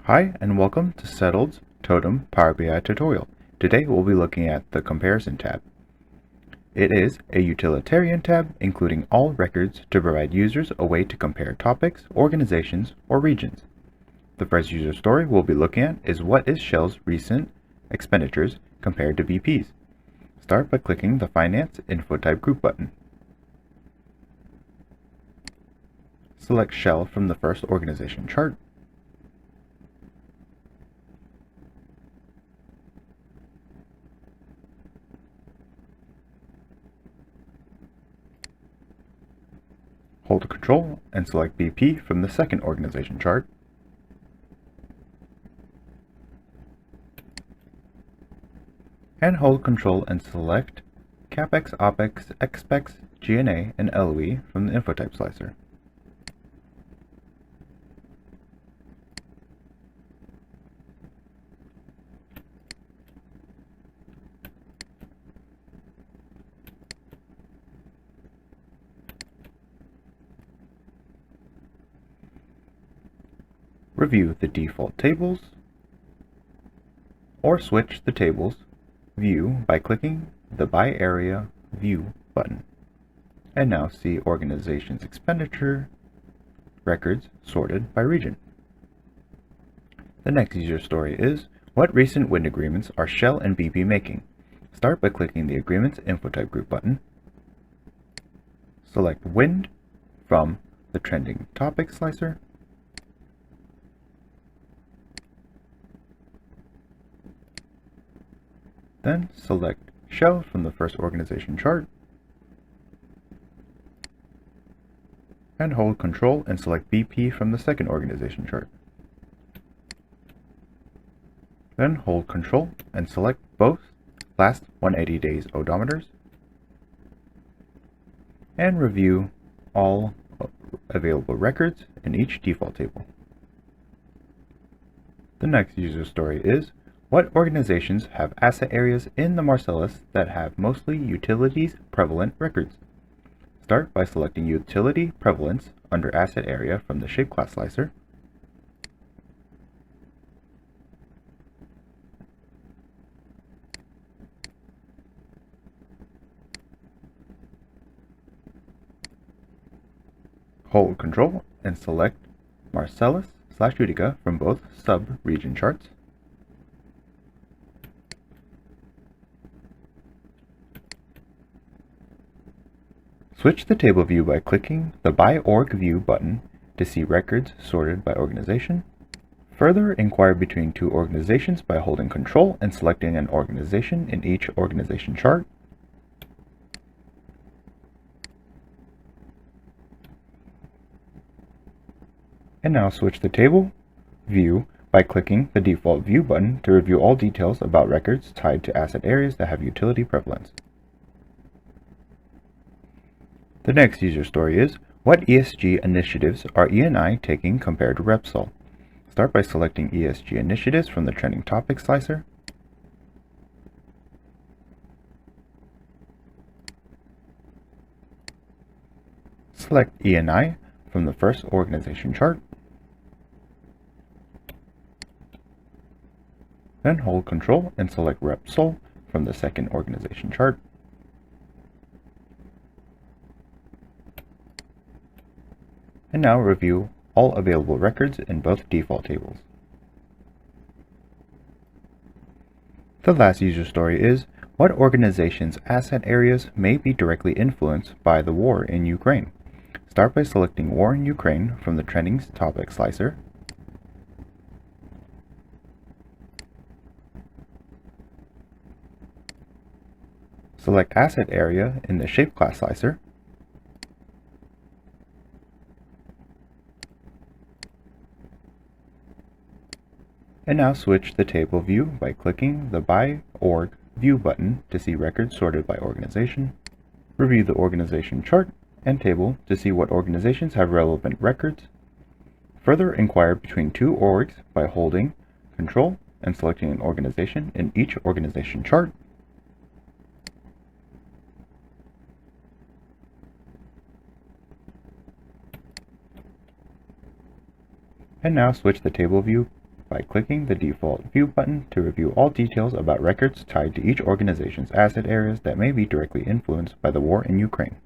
Hi and welcome to settled's TOTEMM Power BI tutorial. Today we'll be looking at the Comparison tab. It is a utilitarian tab including all records to provide users a way to compare topics, organizations, or regions. The first user story we'll be looking at is what is Shell's recent expenditures compared to BP's. Start by clicking the Finance Info Type Group button. Select Shell from the first organization chart. Hold Ctrl and select BP from the second organization chart. And hold Ctrl and select CapEx, OpEx, XPEX, G&A, and LOE from the InfoType slicer. Review the default tables, or switch the tables view by clicking the By Area View button. And now see organization's expenditure records sorted by region. The next user story is, what recent wind agreements are Shell and BP making? Start by clicking the Agreements Info Type Group button. Select Wind from the Trending Topic slicer. Then select Shell from the first organization chart and hold Ctrl and select BP from the second organization chart. Then hold Ctrl and select both last 180 days odometers and review all available records in each default table. The next user story is, what organizations have asset areas in the Marcellus that have mostly utilities prevalent records? Start by selecting Utility Prevalence under Asset Area from the Shape Class slicer. Hold Ctrl and select Marcellus/Utica from both sub-region charts. Switch the table view by clicking the By Org View button to see records sorted by organization. Further inquire between two organizations by holding Ctrl and selecting an organization in each organization chart. And now switch the table view by clicking the Default View button to review all details about records tied to asset areas that have utility prevalence. The next user story is, what ESG initiatives are E&I taking compared to Repsol? Start by selecting ESG initiatives from the Trending Topic slicer. Select E&I from the first organization chart. Then hold Ctrl and select Repsol from the second organization chart. And now review all available records in both default tables. The last user story is, what organizations' asset areas may be directly influenced by the war in Ukraine? Start by selecting War in Ukraine from the Trending Topic slicer. Select Asset Area in the Shape Class slicer. And now switch the table view by clicking the By Org View button to see records sorted by organization. Review the organization chart and table to see what organizations have relevant records. Further inquire between two orgs by holding Ctrl and selecting an organization in each organization chart. And now switch the table view by clicking the default View button to review all details about records tied to each organization's asset areas that may be directly influenced by the war in Ukraine.